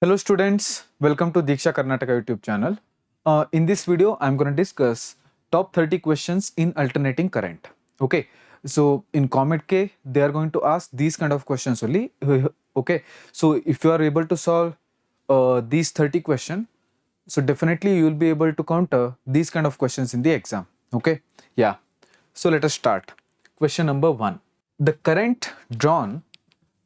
Hello students, welcome to Diksha Karnataka YouTube channel. In this video, I'm going to discuss top 30 questions in alternating current. Okay, so in COMEDK, they are going to ask these kind of questions only. Okay, so if you are able to solve these 30 questions, so definitely you will be able to counter these kind of questions in the exam. Okay, yeah. So let us start. Question number 1. The current drawn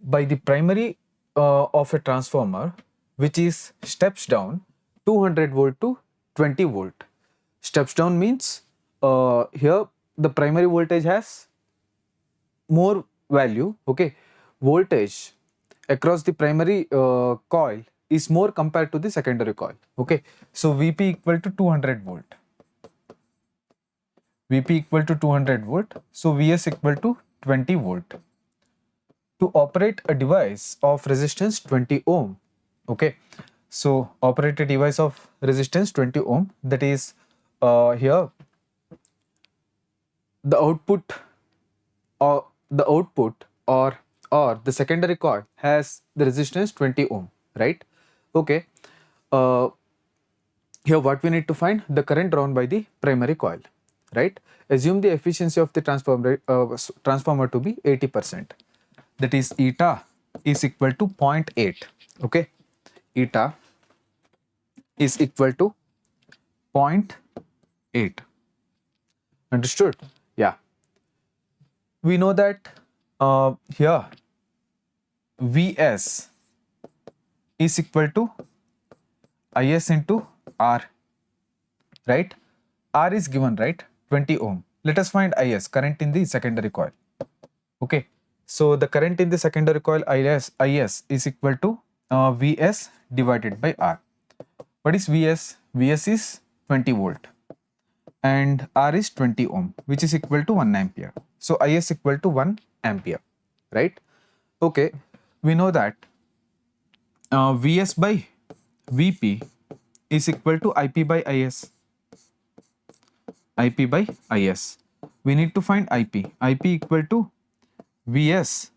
by the primary of a transformer which is steps down 200 volt to 20 volt. Steps down means here the primary voltage has more value. Okay, voltage across the primary coil is more compared to the secondary coil. Okay, so Vp equal to 200 volt. Vp equal to 200 volt. So Vs equal to 20 volt. To operate a device of resistance 20 ohm. Okay, so operate a device of resistance 20 ohm, that is here the output or the secondary coil has the resistance 20 ohm, right? Okay, uh, here what we need to find, the current drawn by the primary coil, right? Assume the efficiency of the transformer to be 80%, that is eta is equal to 0.8. Okay, eta is equal to 0.8. Understood? Yeah. We know that here Vs is equal to Is into R, right? R is given, right? 20 ohm. Let us find Is, current in the secondary coil. Okay. So the current in the secondary coil Is is equal to Vs divided by R. What is Vs? Vs is 20 volt and R is 20 ohm, which is equal to 1 ampere. So Is equal to 1 ampere, right? Okay, we know that Vs by Vp is equal to Ip by Is. Ip by Is. We need to find Ip. Ip equal to Vs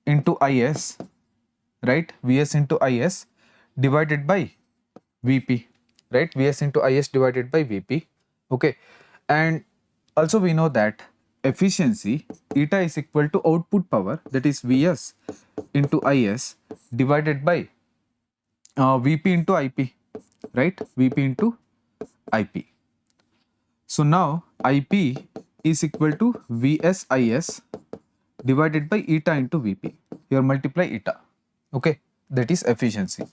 into Is, right? Vs into Is divided by Vp, right? Vs into Is divided by Vp. Okay, and also we know that efficiency eta is equal to output power, that is Vs into Is divided by Vp into Ip, right? Vp into Ip. So now Ip is equal to Vs Is divided by eta into Vp. Here multiply eta. Okay, that is efficiency.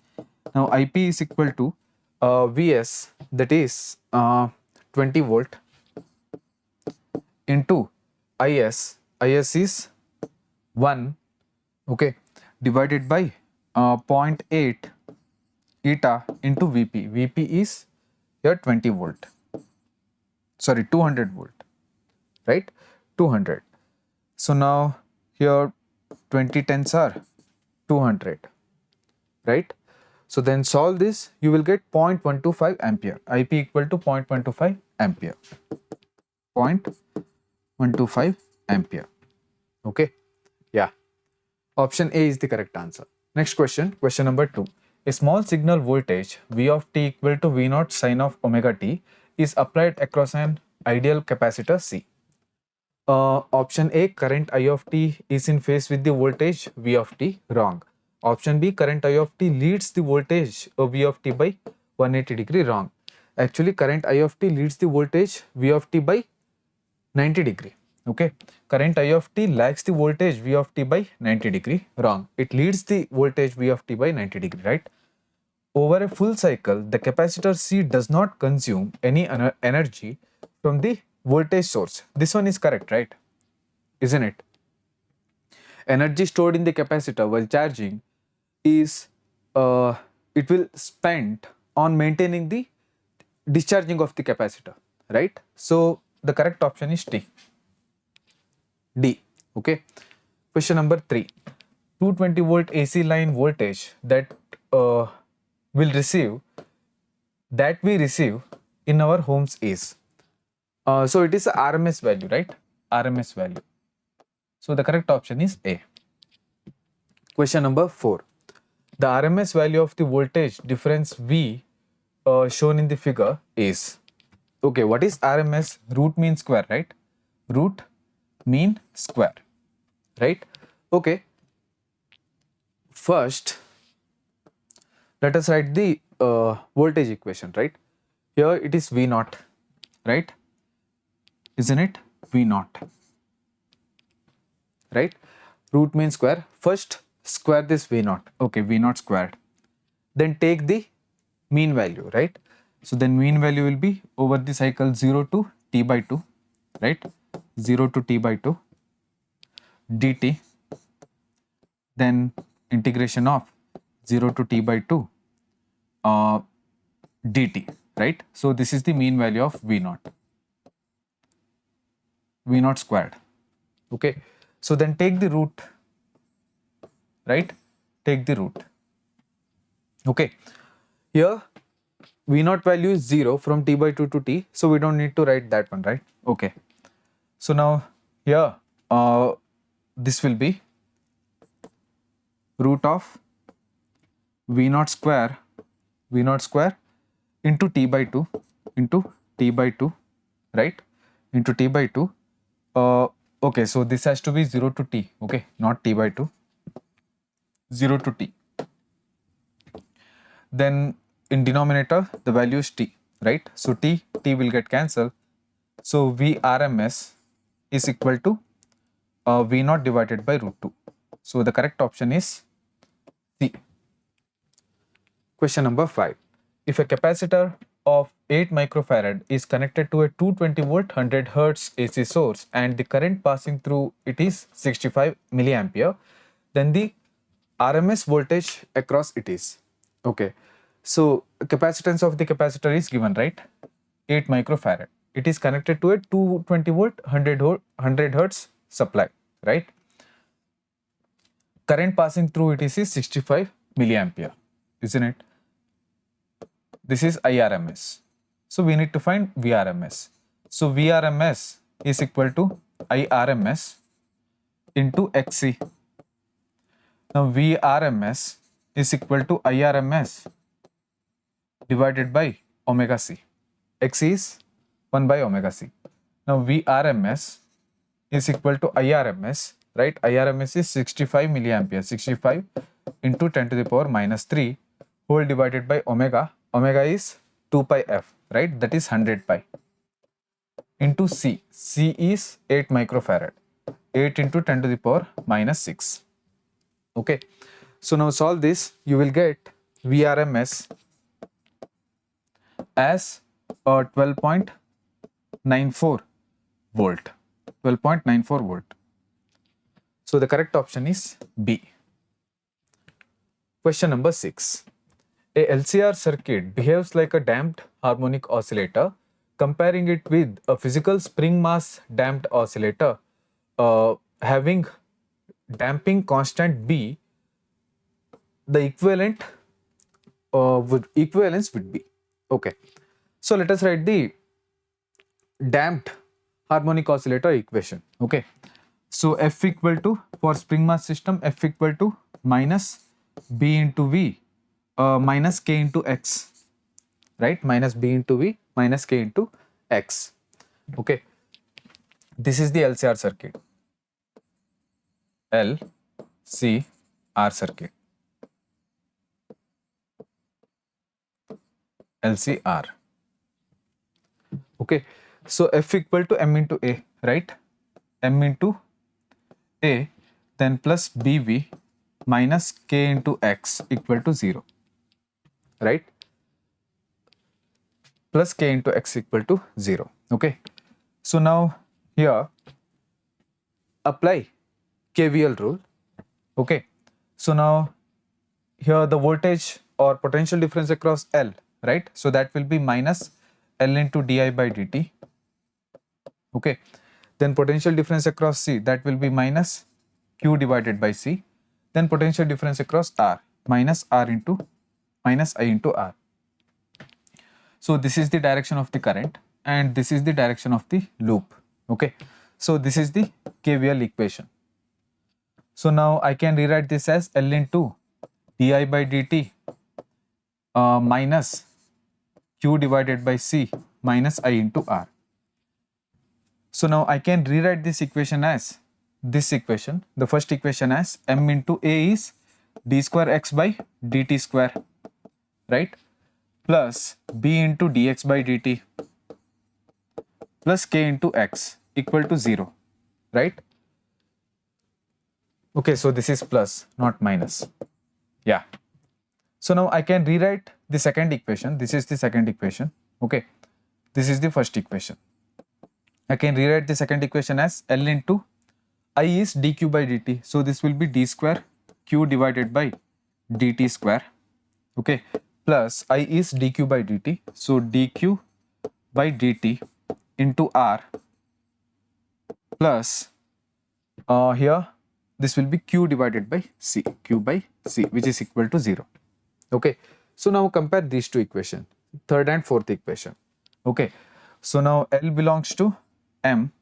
Now Ip is equal to Vs, that is 20 volt into Is. Is is 1. Okay, divided by 0.8 eta into Vp. Vp is here 20 volt. Sorry, 200 volt, right? 200. So now here 20 tens are 200, right? So then solve this, you will get 0.125 ampere. Ip equal to 0.125 ampere. 0.125 ampere. Okay, yeah. Option A is the correct answer. Next question, question number 2. A small signal voltage V of t equal to V naught sine of omega t is applied across an ideal capacitor C. Option A, current I of t is in phase with the voltage V of t. Wrong. Option B, current I of t leads the voltage V of t by 180 degree. Wrong. Actually, current I of t leads the voltage V of t by 90 degree. Okay, current I of t lags the voltage V of t by 90 degree. Wrong. It leads the voltage V of t by 90 degree, right? Over a full cycle, the capacitor C does not consume any energy from the voltage source. This one is correct, right? Isn't it? Energy stored in the capacitor while charging is it will spent on maintaining the discharging of the capacitor, right? So the correct option is D. Okay. Question number 3. 220 volt AC line voltage that we receive in our homes is. So it is a RMS value, right? RMS value. So the correct option is A. Question number 4. the RMS value of the voltage difference V shown in the figure is, okay, what is RMS? Root mean square, right? Root mean square, right? Okay, first let us write the voltage equation, right? Here it is V naught, right? Isn't it? V naught, right? Root mean square. First square this V naught, okay, V naught squared. Then take the mean value, right? So then mean value will be over the cycle 0 to t by 2, right? 0 to t by 2 dt, then integration of 0 to t by 2 dt, right? So this is the mean value of V naught, V naught squared, okay? So then take the root, right? Take the root, okay? Here V naught value is 0 from t by 2 to t, so we don't need to write that one, right? Okay. So now here this will be root of V naught square into t by 2 right, into t by 2. Okay, so this has to be 0 to t, okay, not t by 2, 0 to t. Then in denominator the value is t, right? So t will get cancelled, so Vrms is equal to V naught divided by root 2. So the correct option is C. Question number 5. If a capacitor of 8 microfarad is connected to a 220 volt 100 Hz AC source and the current passing through it is 65 milliampere, then the RMS voltage across it is, okay. So capacitance of the capacitor is given, right? 8 microfarad. It is connected to a 220 volt 100 Hz supply, right? Current passing through it is 65 milliampere, isn't it? This is IRMS. So we need to find VRMS. So VRMS is equal to IRMS into XC. Now VRMS is equal to IRMS divided by omega C. XC is 1 by omega C. Now VRMS is equal to IRMS, right? IRMS is 65 milliampere, 65 into 10 to the power minus 3 whole divided by omega. Omega is 2 pi f, right? That is 100 pi into C. C is 8 microfarad. 8 into 10 to the power minus 6. Okay. So now solve this. You will get VRMS as 12.94 volt. 12.94 volt. So the correct option is B. Question number 6. A LCR circuit behaves like a damped harmonic oscillator. Comparing it with a physical spring mass damped oscillator having damping constant B, the equivalence would be, okay. So let us write the damped harmonic oscillator equation, okay. So F equal to, for spring mass system, F equal to minus B into V minus K into X, right? Minus B into V minus K into X, okay. This is the LCR circuit, LCR circuit, LCR, okay. So F equal to M into A, right? M into A, then plus BV minus K into X equal to 0, right? Plus K into X equal to 0, okay. So now here apply KVL rule, okay. So now here the voltage or potential difference across L, right? So that will be minus L into di by dt, okay. Then potential difference across C, that will be minus Q divided by C. Then potential difference across R, minus I into R. So this is the direction of the current and this is the direction of the loop, okay. So this is the KVL equation. So now I can rewrite this as L into di by dt minus q divided by c minus I into r. So now I can rewrite this equation as this equation, the first equation as m into a is d square x by dt square, right, plus b into dx by dt plus k into x equal to 0, right? Okay, so this is plus, not minus. Yeah. So now I can rewrite the second equation. This is the second equation. Okay. This is the first equation. I can rewrite the second equation as L into I is dq by dt. So this will be d square q divided by dt square. Okay. Plus I is dq by dt. So dq by dt into r plus here this will be q divided by c, q by c, which is equal to 0. Okay. So now compare these two equations, third and fourth equation. Okay. So now L belongs to M,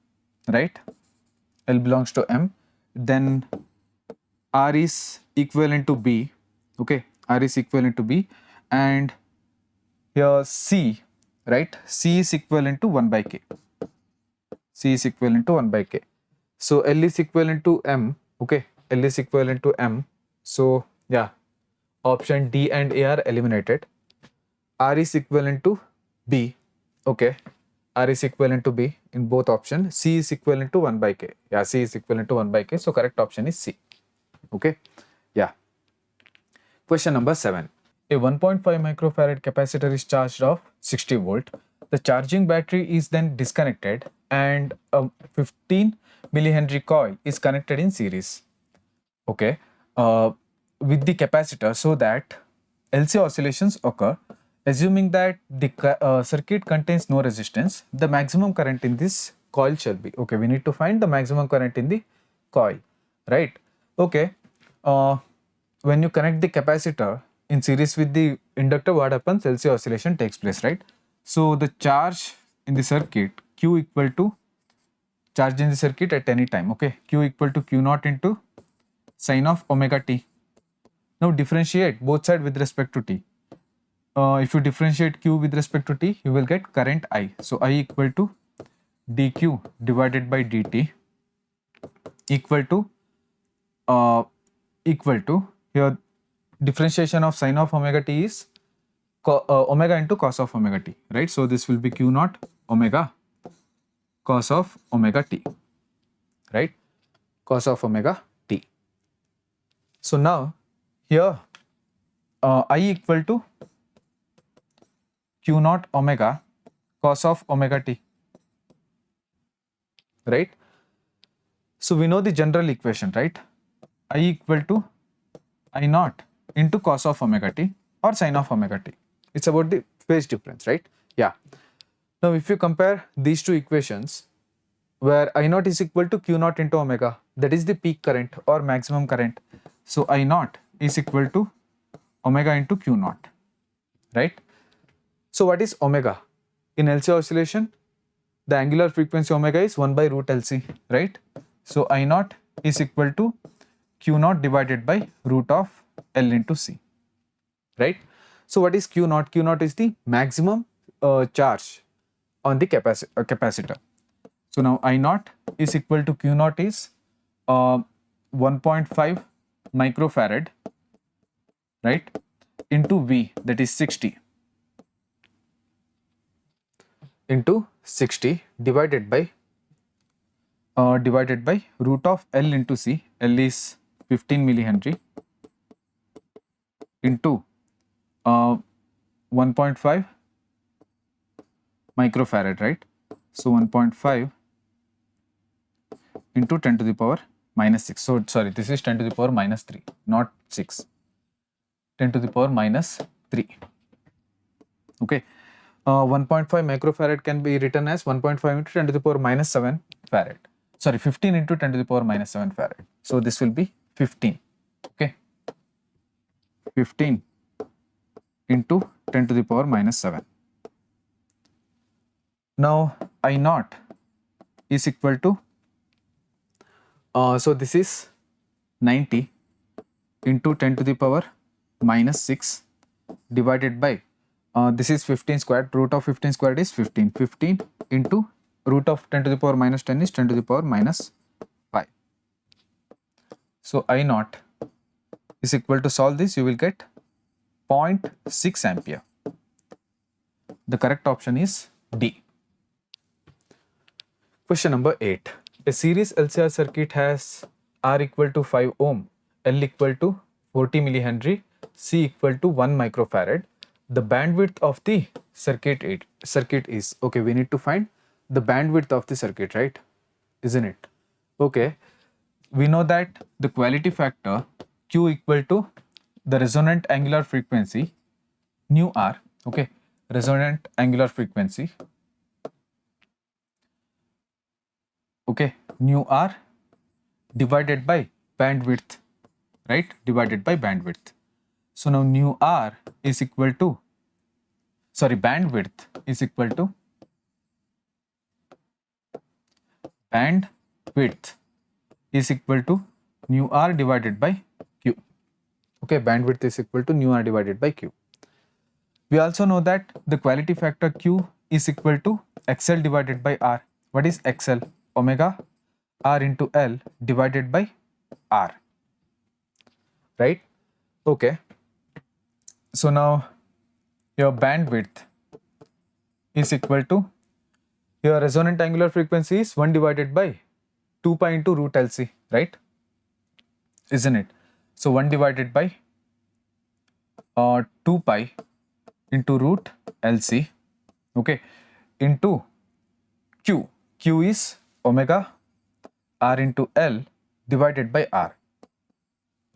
right? L belongs to M. Then R is equivalent to B. Okay. R is equivalent to B. And here C, right? C is equivalent to 1 by K. C is equivalent to 1 by K. So L is equivalent to M. Okay. L is equivalent to M. So yeah, option D and A are eliminated. R is equivalent to B. Okay. R is equivalent to B in both options. C is equivalent to 1 by K. Yeah, C is equivalent to 1 by K. So correct option is C. Okay. Yeah. Question number 7. A 1.5 microfarad capacitor is charged of 60 volt. The charging battery is then disconnected and a 15 millihenry coil is connected in series. Okay. With the capacitor so that LC oscillations occur. Assuming that the circuit contains no resistance, the maximum current in this coil shall be. Okay, we need to find the maximum current in the coil, right? Okay, when you connect the capacitor in series with the inductor, what happens? LC oscillation takes place, right? So the charge in the circuit, Q equal to charge in the circuit at any time, okay? Q equal to Q naught into sine of omega t. Now differentiate both sides with respect to t. If you differentiate Q with respect to t, you will get current I. So I equal to dq divided by dt equal to here differentiation of sine of omega t is omega into cos of omega t, right? So this will be Q naught omega cos of omega t, right? Cos of omega t. So now here I equal to Q naught omega cos of omega t, right? So we know the general equation, right? I equal to I naught into cos of omega t or sine of omega t. It's about the phase difference, right? Yeah. Now if you compare these two equations where I naught is equal to Q naught into omega, that is the peak current or maximum current. So I naught is equal to omega into Q naught, right? So what is omega? In LC oscillation, the angular frequency omega is 1 by root LC, right? So I naught is equal to Q naught divided by root of L into C, right? So what is Q naught? Q naught is the maximum charge on the capacitor. So now I naught is equal to Q naught is 1.5 microfarad, right, into V, that is 60, into 60 divided by root of L into C. L is 15 millihenry into 1.5 microfarad, right? So 1.5 into 10 to the power minus 6. So sorry, this is 10 to the power minus 3, not 6. 10 to the power minus 3. Okay. 1.5 microfarad can be written as 1.5 into 10 to the power minus 7 farad. Sorry, 15 into 10 to the power minus 7 farad. So this will be 15. Okay. 15 into 10 to the power minus 7. Now I naught is equal to so this is 90 into 10 to the power minus 6 divided by, this is 15 squared, root of 15 squared is 15. 15 into root of 10 to the power minus 10 is 10 to the power minus 5. So I naught is equal to, solve this, you will get 0.6 ampere. The correct option is D. Question number 8. A series LCR circuit has R equal to 5 ohm, L equal to 40 millihenry, C equal to 1 microfarad. The bandwidth of the circuit is, okay, we need to find the bandwidth of the circuit, right? Isn't it? Okay, we know that the quality factor Q equal to the resonant angular frequency nu R, okay, resonant angular frequency, okay, nu R divided by bandwidth, right, divided by bandwidth. So now nu R is equal to, bandwidth is equal to, bandwidth is equal to nu R divided by Q. Okay, bandwidth is equal to nu R divided by Q. We also know that the quality factor Q is equal to XL divided by R. What is XL? Omega R into L divided by R, right? Okay, so now your bandwidth is equal to, your resonant angular frequency is 1 divided by 2 pi into root LC, right? Isn't it? So 1 divided by 2 pi into root LC, okay, into Q. Q is omega R into L divided by R,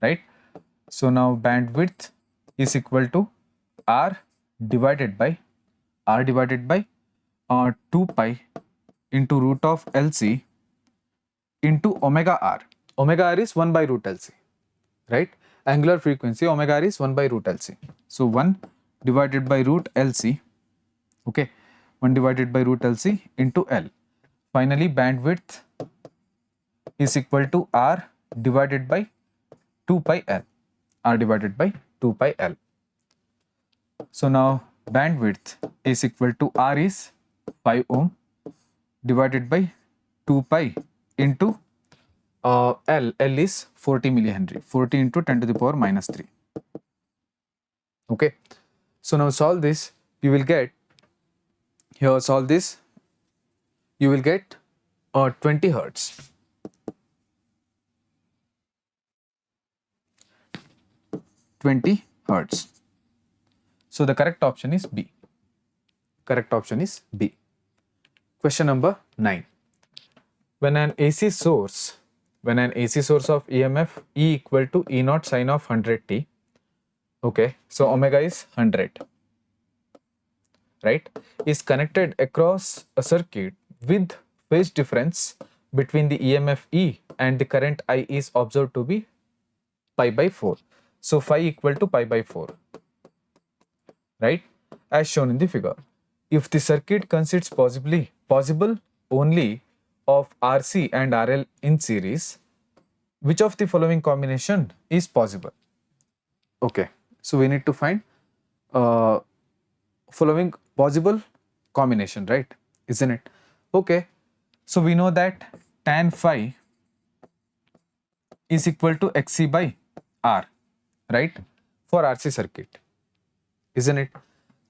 right? So now bandwidth is equal to R divided by 2 pi into root of LC into omega R. Omega R is 1 by root LC, right? Angular frequency omega R is 1 by root LC. So 1 divided by root LC, okay, 1 divided by root LC into L. Finally, bandwidth is equal to R divided by 2 pi L. R divided by 2 pi L. So now bandwidth is equal to, R is 5 ohm divided by 2 pi into L is 40 millihenry, 40 into 10 to the power minus 3. Okay, so now solve this, you will get, here solve this, you will get 20 hertz. 20 hertz. So the correct option is B. Correct option is B. Question number 9. When an AC source of EMF E equal to E naught sine of 100t, okay, so omega is 100, right, is connected across a circuit with phase difference between the EMF E and the current I is observed to be pi by 4. So phi equal to pi by 4, right, as shown in the figure. If the circuit consists possible only of RC and RL in series, which of the following combination is possible? Okay, so we need to find following possible combination, right? Isn't it? Okay, so we know that tan phi is equal to XC by R, right, for RC circuit, isn't it?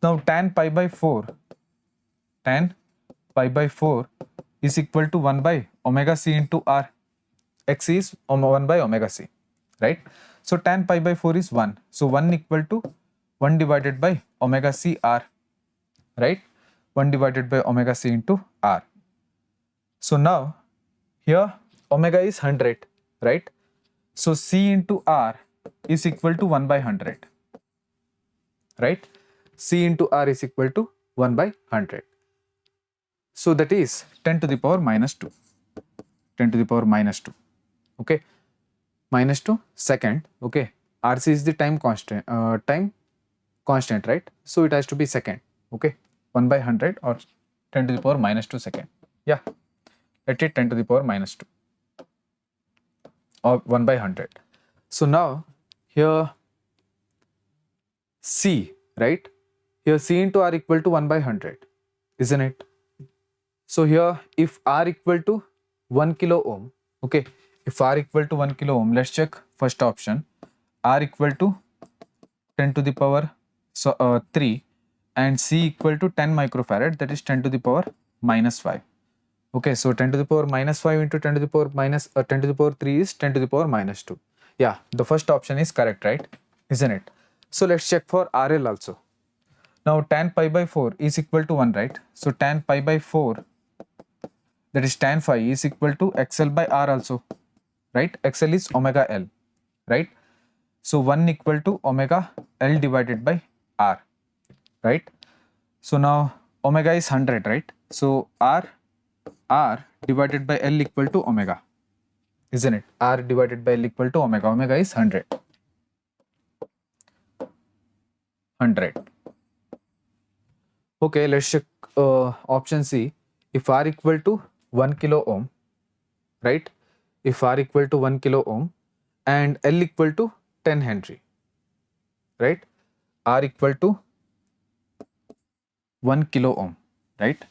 Now tan pi by 4 is equal to 1 by omega C into R. X is 1 by omega C, right? So tan pi by 4 is 1. So 1 equal to 1 divided by omega C R, right? 1 divided by omega C into R. So now here omega is 100, right? So C into R is equal to 1 by 100, right? C into R is equal to 1 by 100. So that is 10 to the power minus 2. 10 to the power minus 2. Okay. Minus 2 second. Okay. RC is the time constant, right? So it has to be second. Okay. 1 by 100 or 10 to the power minus 2 second. Yeah. Let it 10 to the power minus 2 or 1 by 100. So now here C, right? Here C into R equal to 1 by 100, isn't it? So here if R equal to 1 kilo ohm, okay, if R equal to 1 kilo ohm, let's check first option. R equal to 10 to the power 3 and C equal to 10 microfarad, that is 10 to the power minus 5. Okay, so 10 to the power minus 5 into 10 to the power minus 10 to the power 3 is 10 to the power minus 2. Yeah, the first option is correct, right? Isn't it? So let's check for RL also. Now tan pi by 4 is equal to 1, right? So tan pi by 4, that is tan phi, is equal to XL by R also, right? XL is omega L, right? So 1 equal to omega L divided by R, right? So now omega is 100, right? So R divided by L equal to omega, isn't it? R divided by L equal to omega. Omega is 100. Okay, let's check option C. If R equal to 1 kilo ohm, right? If R equal to 1 kilo ohm and L equal to 10 Henry, right? R equal to 1 kilo ohm, right?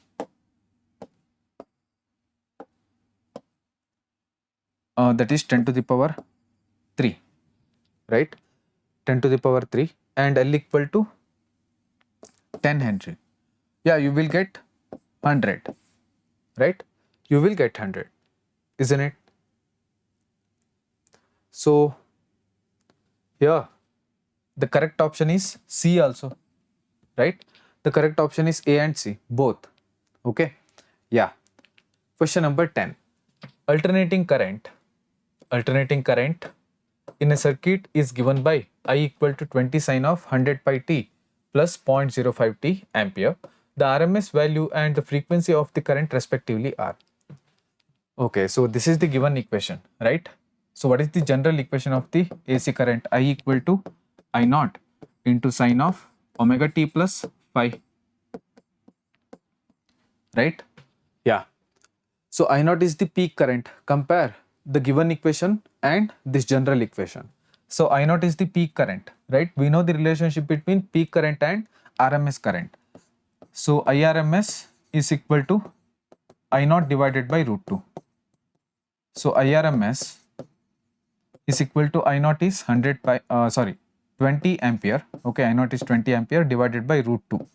That is 10 to the power 3, right? 10 to the power 3 and L equal to 10 Henry. Yeah, you will get 100, right? You will get 100, isn't it? So here the correct option is C also, right? The correct option is A and C, both. Okay. Yeah. Question number 10. Alternating current in a circuit is given by I equal to 20 sine of 100 pi t plus 0.05 t ampere. The RMS value and the frequency of the current respectively are. Okay, so this is the given equation, right? So what is the general equation of the AC current? I equal to I naught into sine of omega t plus phi, right? Yeah. So I naught is the peak current. Compare the given equation and this general equation. So I naught is the peak current, right? We know the relationship between peak current and RMS current. So IRMS is equal to I naught divided by root 2. So IRMS is equal to I naught is 20 ampere. Okay, I naught is 20 ampere divided by root 2.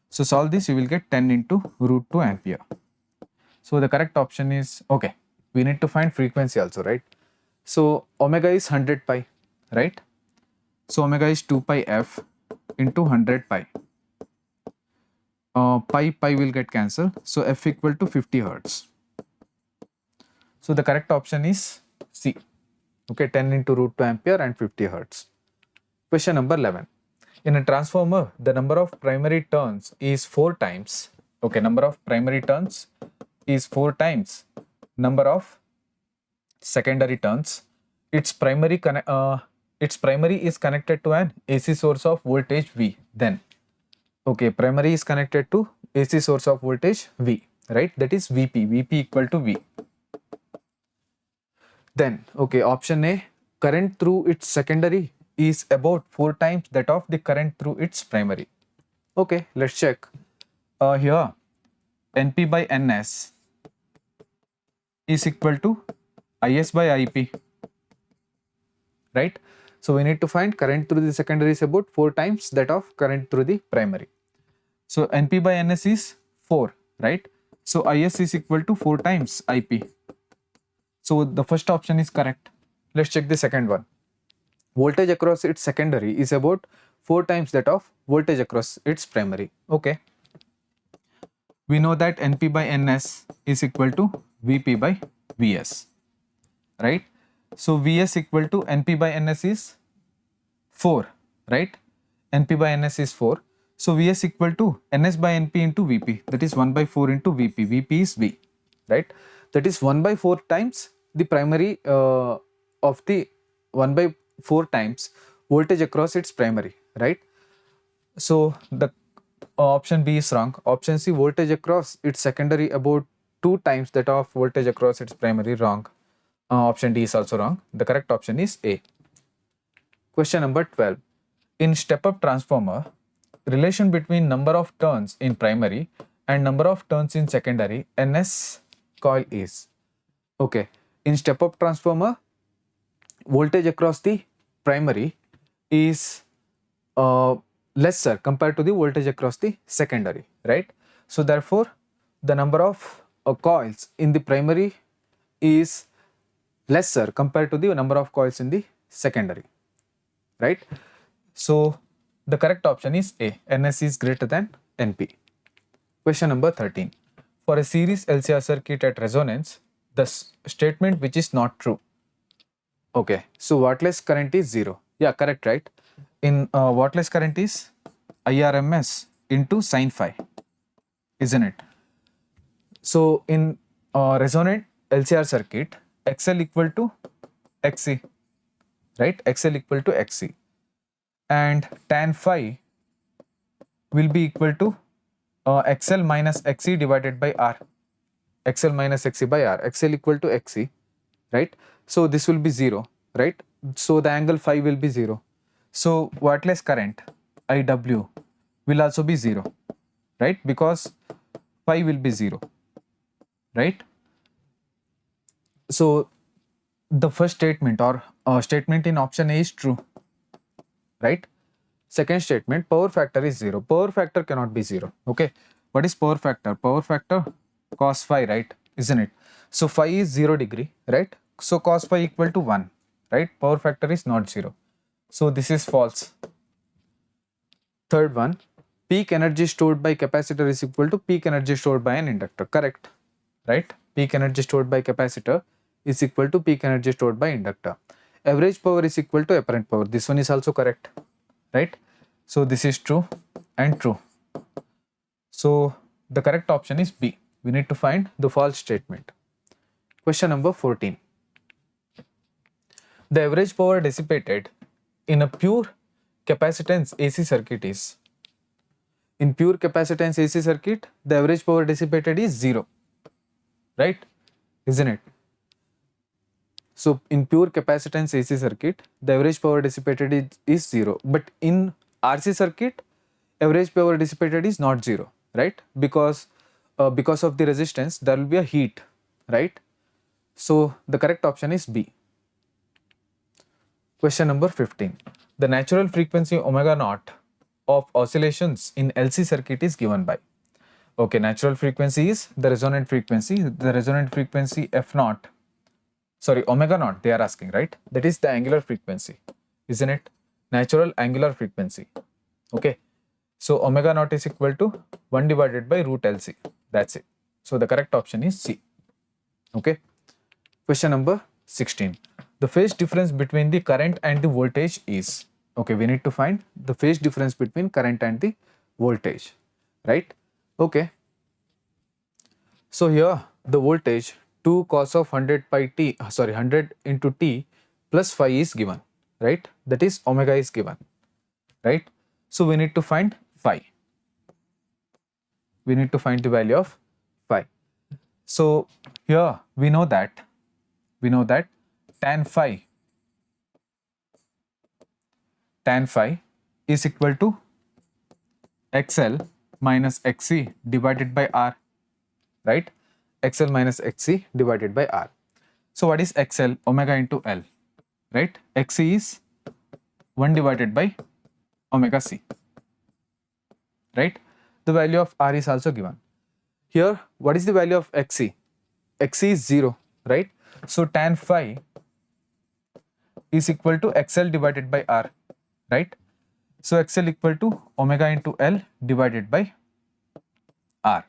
So solve this, you will get 10 into root 2 ampere. So the correct option is, okay, we need to find frequency also, right? So omega is 100 pi, right? So omega is 2 pi f into 100 pi. Pi will get cancelled. So f equal to 50 hertz. So the correct option is C. Okay, 10 into root 2 ampere and 50 hertz. Question number 11. In a transformer, the number of primary turns is 4 times. Okay, number of primary turns is 4 times number of secondary turns. Its primary is connected to an AC source of voltage V. Then, okay, primary is connected to AC source of voltage V, right? That is VP. VP equal to V. Then, okay, option A, current through its secondary is about 4 times that of the current through its primary. Okay, let's check. Here, NP by NS is equal to IS by IP, right? So we need to find current through the secondary is about 4 times that of current through the primary. So NP by NS is 4, right? So IS is equal to 4 times IP. So the first option is correct. Let's check the second one. Voltage across its secondary is about 4 times that of voltage across its primary. Okay. We know that NP by NS is equal to VP by VS, right? So VS equal to NP by NS is 4, right? NP by NS is 4. So VS equal to NS by NP into VP, that is 1 by 4 into VP. VP is V, right? That is 1 by 4 times the primary of the 1 by 4 times voltage across its primary, right? So the option B is wrong. Option C, voltage across its secondary about 2 times that of voltage across its primary, wrong. Option D is also wrong. The correct option is A. Question number 12. In step-up transformer, relation between number of turns in primary and number of turns in secondary NS coil is. Okay, in step-up transformer, voltage across the primary is lesser compared to the voltage across the secondary, right? So therefore, the number of coils in the primary is lesser compared to the number of coils in the secondary, right? So the correct option is A, NS is greater than NP. Question number 13. For a series LCR circuit at resonance, the statement which is not true. Okay, so wattless current is 0. Yeah, correct, right? In wattless current is IRMS into sin phi, isn't it? So in resonant LCR circuit, XL equal to XC, right? XL equal to XC, and tan phi will be equal to XL minus XC divided by R. XL minus XC by R. XL equal to XC, right? So this will be 0, right? So the angle phi will be 0. So wattless current IW will also be 0, right? Because phi will be 0, right? So the first statement or statement in option A is true, right? Second statement, power factor is 0. Power factor cannot be 0. Okay, what is power factor? Power factor cos phi, right? Isn't it? So phi is 0 degree, right? So cos phi equal to 1, right? Power factor is not 0. So this is false. Third one, peak energy stored by capacitor is equal to peak energy stored by an inductor. Correct, right? Peak energy stored by capacitor is equal to peak energy stored by inductor. Average power is equal to apparent power. This one is also correct, right? So this is true and true. So the correct option is B. We need to find the false statement. Question number 14. The average power dissipated in a pure capacitance AC circuit is. In pure capacitance AC circuit, the average power dissipated is 0, right? Isn't it? So in pure capacitance AC circuit, the average power dissipated is 0. But in RC circuit, average power dissipated is not 0, right? Because of the resistance, there will be a heat, right? So the correct option is B. Question number 15. The natural frequency omega naught of oscillations in LC circuit is given by. Okay, natural frequency is the resonant frequency. The resonant frequency F naught, sorry, omega naught they are asking, right? That is the angular frequency, isn't it? Natural angular frequency. Okay, so omega naught is equal to 1 divided by root LC. That's it. So the correct option is C. Okay. Question number 16. The phase difference between the current and the voltage is. Okay, we need to find the phase difference between current and the voltage, right? Okay. So here the voltage 2 cos of 100 pi t, 100 into t plus phi is given, right? That is omega is given, right? So we need to find phi. We need to find the value of phi. So here we know that tan phi is equal to XL minus XC divided by R, right? XL minus XC divided by R. So what is XL? Omega into L, right? XC is 1 divided by omega C, right? The value of R is also given. Here, what is the value of XC? XC is 0, right? So tan phi is equal to XL divided by R, right? So XL equal to omega into L divided by R.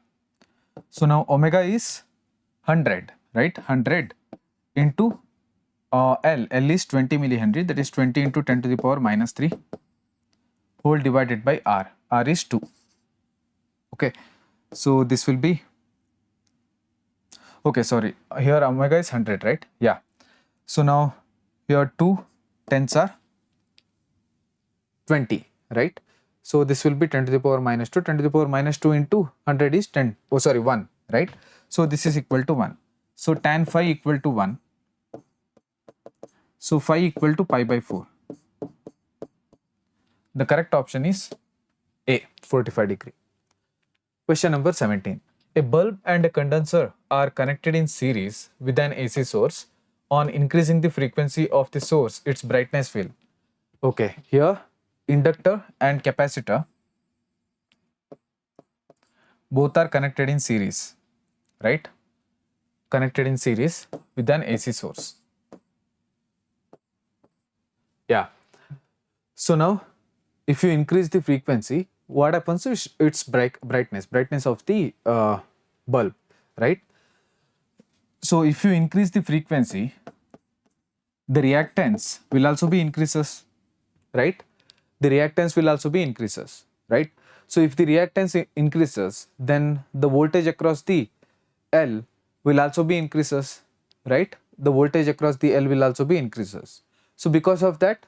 So now omega is 100, right? 100 into L is 20 millihenry, that is 20 into 10 to the power minus 3 whole divided by R. R is 2. Okay, so this will be, okay, sorry, here omega is 100, right? Yeah. So now here 2 tens are 20, right? So this will be 10 to the power minus 2. 10 to the power minus 2 into 100 is 10. Oh, sorry, 1, right? So this is equal to 1. So tan phi equal to 1. So phi equal to pi by 4. The correct option is A, 45 degree. Question number 17. A bulb and a condenser are connected in series with an AC source. On increasing the frequency of the source, its brightness will. Okay, here inductor and capacitor both are connected in series, right? Connected in series with an AC source. Yeah. So now, if you increase the frequency, what happens is its brightness of the bulb, right? So if you increase the frequency, the reactance will also be increases, right? The reactance will also be increases, right? So if the reactance increases, then the voltage across the L will also be increases, right? The voltage across the L will also be increases. So because of that,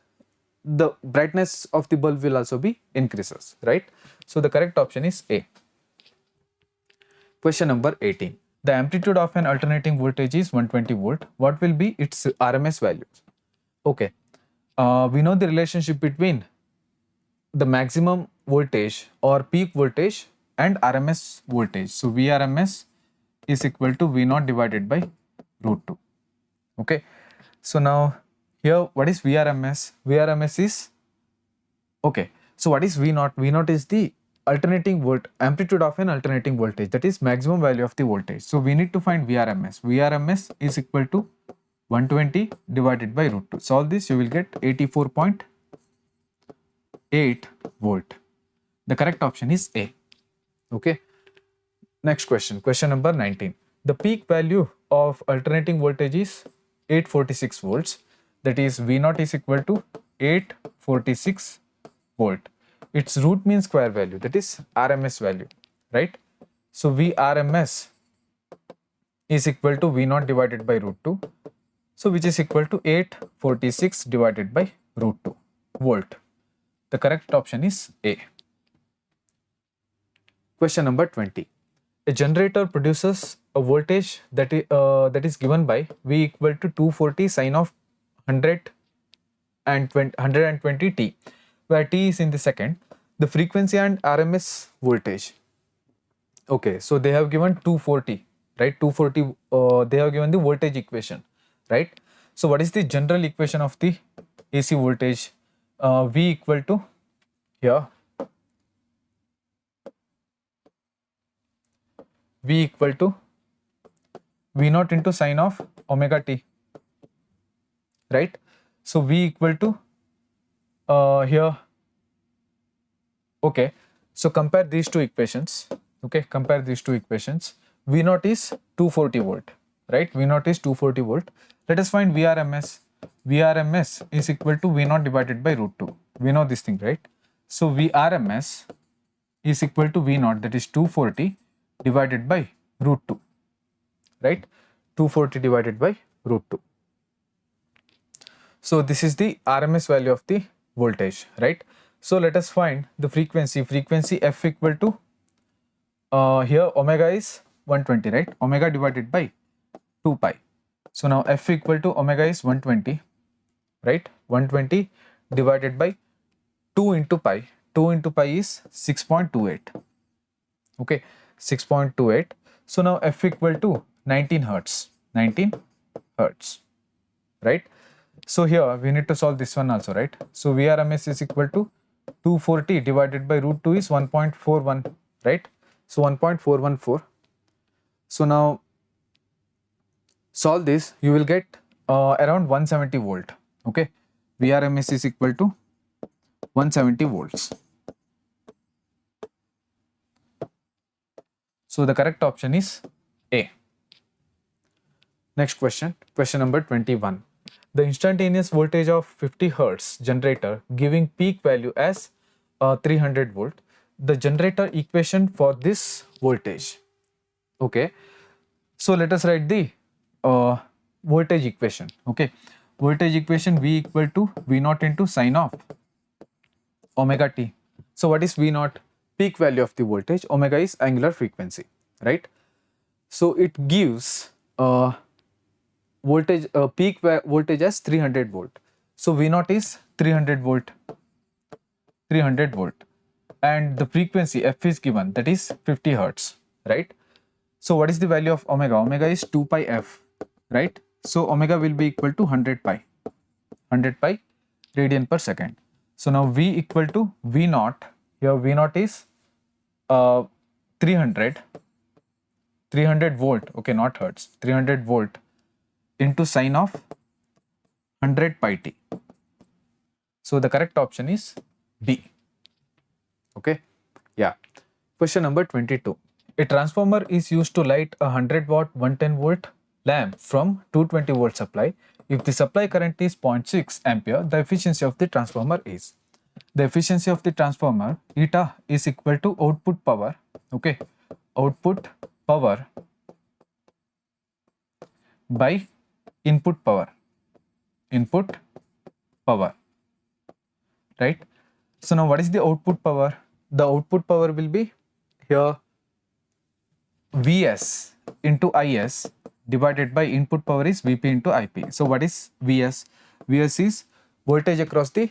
the brightness of the bulb will also be increases, right? So the correct option is A. Question number 18. The amplitude of an alternating voltage is 120 volt. What will be its RMS values? Okay, we know the relationship between the maximum voltage or peak voltage and RMS voltage. So VRMS is equal to V0 divided by root 2. Okay, so now here what is VRMS? VRMS is, okay, so what is V0? V0 is the alternating amplitude of an alternating voltage, that is maximum value of the voltage. So we need to find VRMS. VRMS is equal to 120 divided by root 2. Solve this, you will get 84.8 volt. The correct option is A. Okay. Next question, question number 19. The peak value of alternating voltage is 846 volts. That is V0 is equal to 846 volt. Its root mean square value, that is RMS value, right? So VRMS is equal to V0 divided by root 2. So which is equal to 846 divided by root 2 volt. The correct option is A. Question number 20. A generator produces a voltage that is given by V equal to 240 sine of 120 T, where T is in the second. The frequency and RMS voltage. Okay, so they have given 240, right? 240, they have given the voltage equation, right? So what is the general equation of the AC voltage? V equal to, here, V equal to V0 into sine of omega t, right? So V equal to, here, okay, so compare these two equations, okay, compare these two equations. V0 is 240 volt, right? V0 is 240 volt. Let us find VRMS. VRMS is equal to V0 divided by root 2. We know this thing, right? So VRMS is equal to V0, that is 240 divided by root 2, right? 240 divided by root 2. So this is the RMS value of the voltage, right? So let us find the frequency. Frequency F equal to, here omega is 120, right? Omega divided by 2 pi. So now F equal to omega is 120, right? 120 divided by 2 into pi. 2 into pi is 6.28. Okay, 6.28. So now F equal to 19 hertz. 19 hertz, right? So here we need to solve this one also, right? So VRMS is equal to 240 divided by root 2 is 1.41, right? So 1.414. So now solve this, you will get around 170 volt. Okay, VRMS is equal to 170 volts. So the correct option is A. Next question, question number 21. The instantaneous voltage of 50 hertz generator giving peak value as 300 volt. The generator equation for this voltage. Okay, so let us write the voltage equation. Okay, voltage equation V equal to V0 into sine of omega t. So what is V0? Peak value of the voltage. Omega is angular frequency, right? So it gives voltage, peak voltage as 300 volt. So V0 is 300 volt. 300 volt, and the frequency f is given, that is 50 hertz, right? So what is the value of omega? Omega is 2 pi f, right? So omega will be equal to 100 pi radian per second. So now V equal to V naught, here V naught is 300 volt, okay, not hertz, 300 volt into sine of 100 pi t. So the correct option is B. Okay, yeah. Question number 22. A transformer is used to light a 100 watt 110 volt lamp from 220 volt supply. If the supply current is 0.6 ampere, the efficiency of the transformer is. The efficiency of the transformer, eta, is equal to output power, okay, output power by input power, right? So now what is the output power? The output power will be here Vs into Is divided by input power is Vp into Ip. So what is Vs? Vs is voltage across the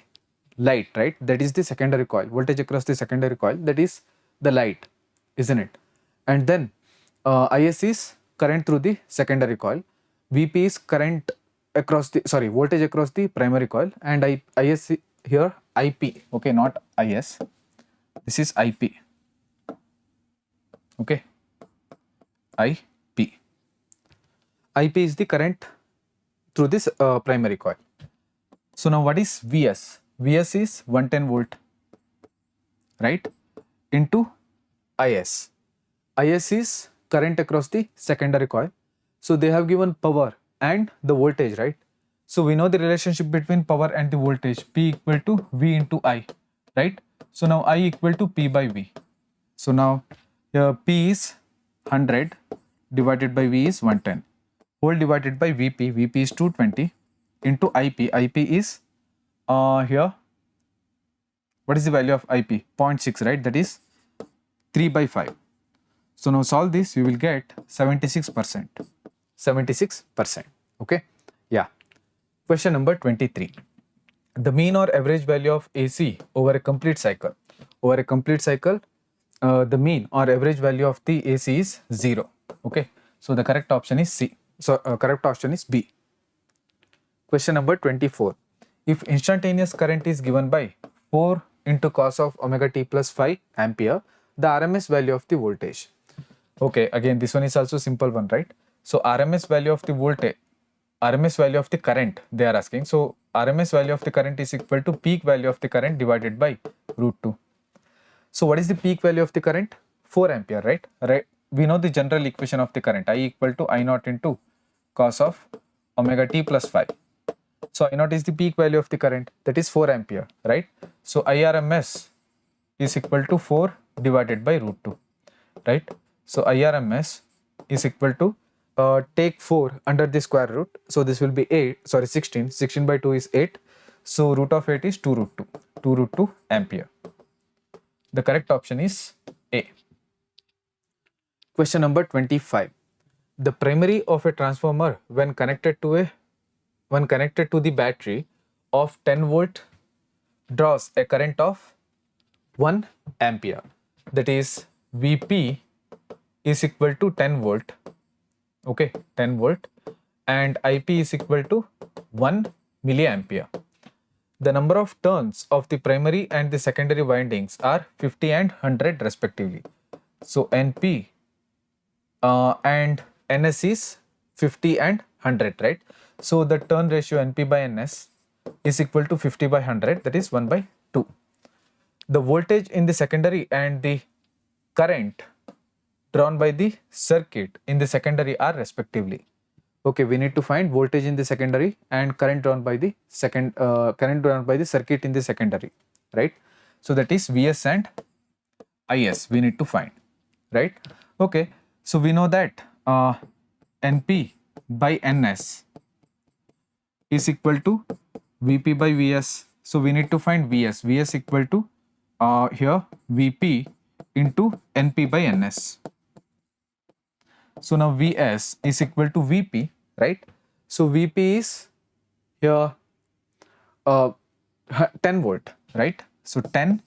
light, right? That is the secondary coil. Voltage across the secondary coil, that is the light, isn't it? And then Is is current through the secondary coil. Vp is current across the, sorry, voltage across the primary coil, and Is here Ip, okay, not Is. This is Ip, okay, Ip. Ip is the current through this primary coil. So now what is Vs? Vs is 110 volt, right, into Is. Is is current across the secondary coil. So they have given power and the voltage, right? So we know the relationship between power and the voltage, P equal to V into I, right? So now I equal to P by V. So now P is 100 divided by V is 110, whole divided by Vp, Vp is 220 into Ip, Ip is here, what is the value of Ip? 0.6, right? That is 3 by 5. So now solve this, you will get 76%. 76%. Okay. Yeah. Question number 23. The mean or average value of AC over a complete cycle. Over a complete cycle, the mean or average value of the AC is 0. Okay. So the correct option is C. So correct option is B. Question number 24. If instantaneous current is given by 4 into cos of omega t plus 5 ampere, the RMS value of the voltage. Okay, again this one is also simple one, right? So RMS value of the voltage, RMS value of the current they are asking. So RMS value of the current is equal to peak value of the current divided by root 2. So what is the peak value of the current? 4 ampere, right? Right. We know the general equation of the current, I equal to I naught into cos of omega t plus 5. So I naught is the peak value of the current, that is 4 ampere, right? So IRMS is equal to 4 divided by root 2, right? So IRMS is equal to take 4 under the square root. So this will be 16. 16 by 2 is 8. So root of 8 is 2 root 2. 2 root 2 ampere. The correct option is A. Question number 25. The primary of a transformer when connected to the battery of 10 volt draws a current of 1 ampere. That is Vp is equal to 10 volt. Okay, 10 volt, and Ip is equal to 1 milliampere. The number of turns of the primary and the secondary windings are 50 and 100 respectively. So Np and Ns is 50 and 100, right? So the turn ratio Np by Ns is equal to 50 by 100, that is 1 by 2. The voltage in the secondary and the current drawn by the circuit in the secondary are respectively. Okay, we need to find voltage in the secondary and current drawn by the circuit in the secondary, right? So that is Vs and Is we need to find, right? Okay, so we know that Np by Ns is equal to Vp by Vs. So we need to find Vs. Vs equal to here Vp into Np by Ns. So now Vs is equal to Vp, right? So Vp is here 10 volt, right? So 10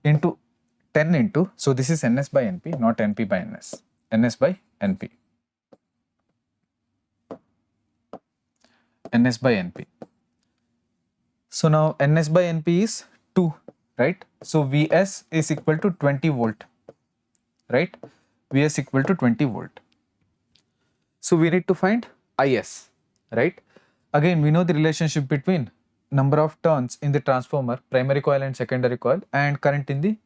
into 10 into, so this is ns by np, not np by ns, ns by np, ns by np. So now ns by np is 2, right? So vs is equal to 20 volt, right? vs equal to 20 volt. So we need to find is, right? Again, we know the relationship between number of turns in the transformer, primary coil and secondary coil, and current in the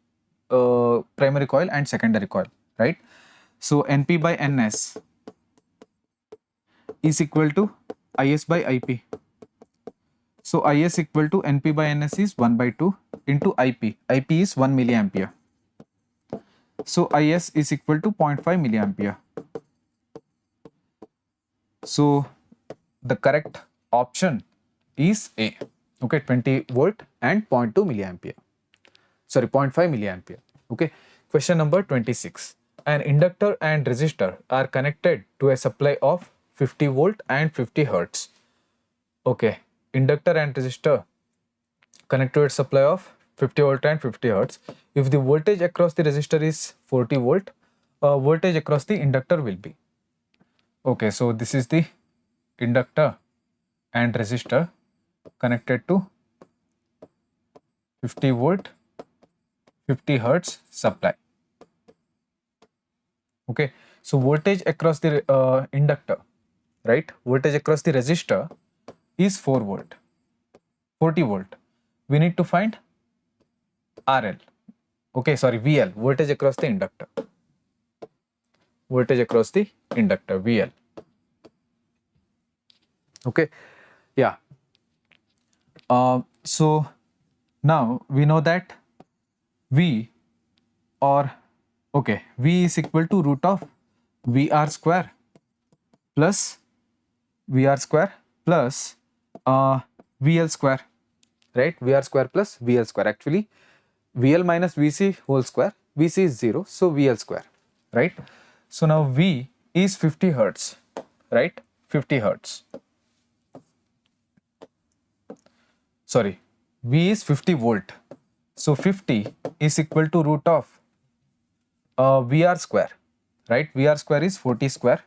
primary coil and secondary coil, right? So np by ns is equal to is by ip. So is equal to np by ns is 1 by 2 into ip. ip is 1 milliampere. So is is equal to 0.5 milliampere. So the correct option is A. Okay, 20 volt and 0.2 milliampere. Sorry, 0.5 milliampere. Okay, question number 26. An inductor and resistor are connected to a supply of 50 volt and 50 hertz. Okay, inductor and resistor connected to a supply of 50 volt and 50 hertz. If the voltage across the resistor is 40 volt, voltage across the inductor will be. Okay, so this is the inductor and resistor connected to 50 volt 50 hertz supply. Okay, so voltage across the inductor, right? Voltage across the resistor is 4 volt, 40 volt. We need to find RL. Okay, sorry, VL, voltage across the inductor. Voltage across the inductor, VL. Okay, yeah. So now we know that V is equal to root of VR square plus VL square, right? VR square plus VL square. Actually, VL minus VC whole square, VC is 0, so VL square, right? So now V is 50 hertz, right? 50 hertz. Sorry, V is 50 volt. So 50 is equal to root of VR square, right? VR square is 40 square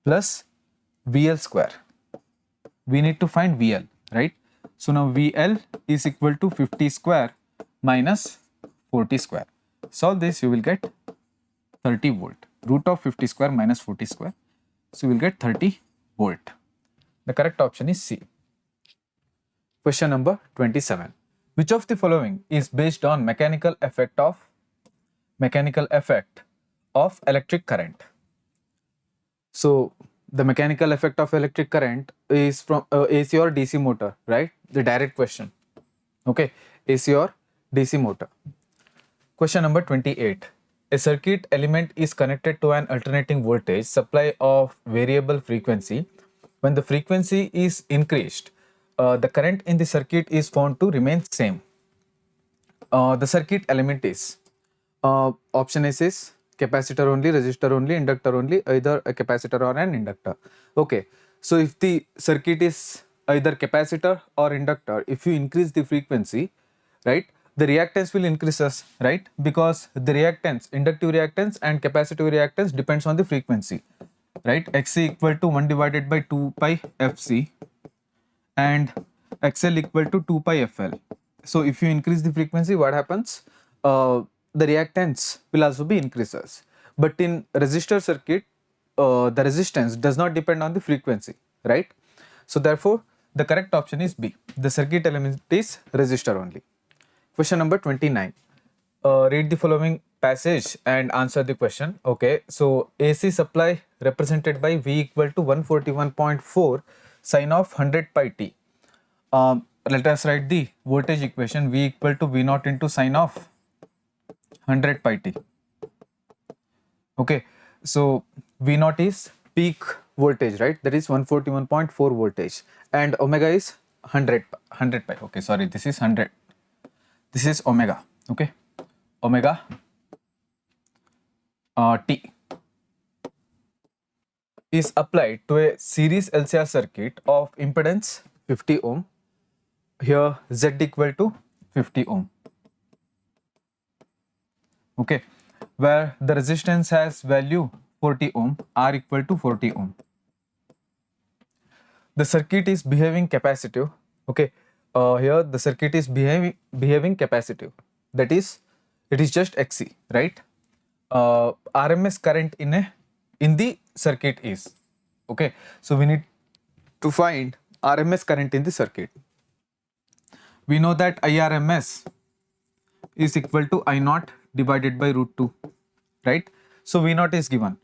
plus VL square. We need to find VL, right? So now VL is equal to 50 square minus 40 square. Solve this, you will get 30 volt. Root of 50 square minus 40 square. So you will get 30 volt. The correct option is C. Question number 27. Which of the following is based on mechanical effect of electric current? So the mechanical effect of electric current is from AC or DC motor, right? The direct question. Okay, AC or DC motor. Question number 28. A circuit element is connected to an alternating voltage supply of variable frequency. When the frequency is increased, the current in the circuit is found to remain same. The circuit element is option S is capacitor only, resistor only, inductor only, either a capacitor or an inductor. Okay, so if the circuit is either capacitor or inductor, if you increase the frequency, right, the reactance will increases, right? Because the reactance, inductive reactance and capacitive reactance depends on the frequency, right? XC equal to 1 divided by 2 pi FC and XL equal to 2 pi FL. So if you increase the frequency, what happens? The reactance will also be increases. But in resistor circuit, the resistance does not depend on the frequency, right? So therefore, the correct option is B. The circuit element is resistor only. Question number 29. Read the following passage and answer the question. Okay, so AC supply represented by V equal to 141.4 sine of 100 pi t. Let us write the voltage equation. V equal to V naught into sine of 100 pi t. Okay, so V naught is peak voltage, right? That is 141.4 voltage, and omega is 100 pi. Okay, sorry, this is 100. This is omega. Okay, omega t is applied to a series LCR circuit of impedance 50 ohm. Here Z equal to 50 ohm. okay, where the resistance has value 40 ohm, R equal to 40 ohm. The circuit is behaving capacitive, okay. Here the circuit is behaving capacitive, that is, it is just XC, right? RMS current in the circuit is, okay. So we need to find RMS current in the circuit. We know that IRMS is equal to I naught divided by root 2, right? So V naught is given.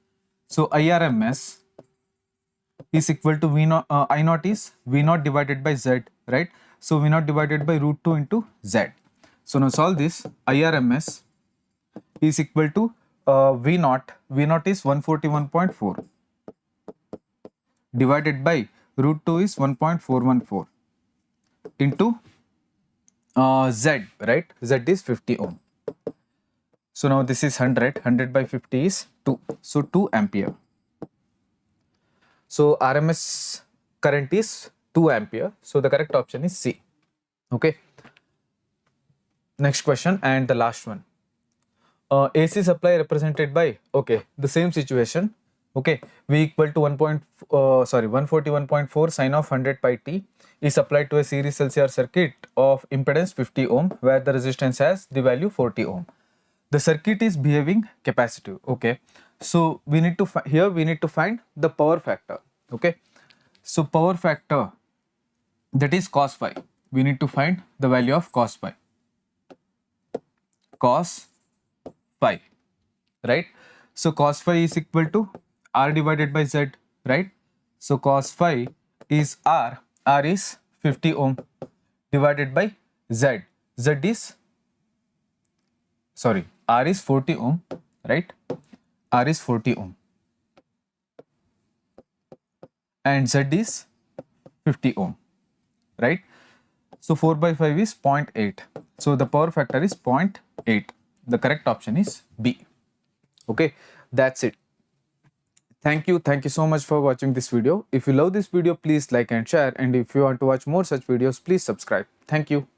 So IRMS is equal to V naught, I naught is V naught divided by Z, right? So V naught divided by root 2 into Z. So now solve this. IRMS is equal to V naught is 141.4 divided by root 2 is 1.414 into Z, right? Z is 50 ohm. So now this is 100 by 50 is 2. So 2 ampere. So RMS current is 2 ampere. So the correct option is C. Okay. Next question and the last one. AC supply represented by, okay, the same situation. Okay, V equal to 141.4 sine of 100 pi t is applied to a series LCR circuit of impedance 50 ohm where the resistance has the value 40 ohm. The circuit is behaving capacitive. Okay, so we need to here we need to find the power factor. Okay, so power factor, that is cos phi. We need to find the value of cos phi. Cos phi, right? So cos phi is equal to R divided by Z, right? So cos phi is R is 50 ohm divided by Z. R is 40 ohm, right? R is 40 ohm and Z is 50 ohm, right? So 4 by 5 is 0.8. So the power factor is 0.8. The correct option is B. Okay, that's it. Thank you so much for watching this video. If you love this video, please like and share, and if you want to watch more such videos, please subscribe. Thank you.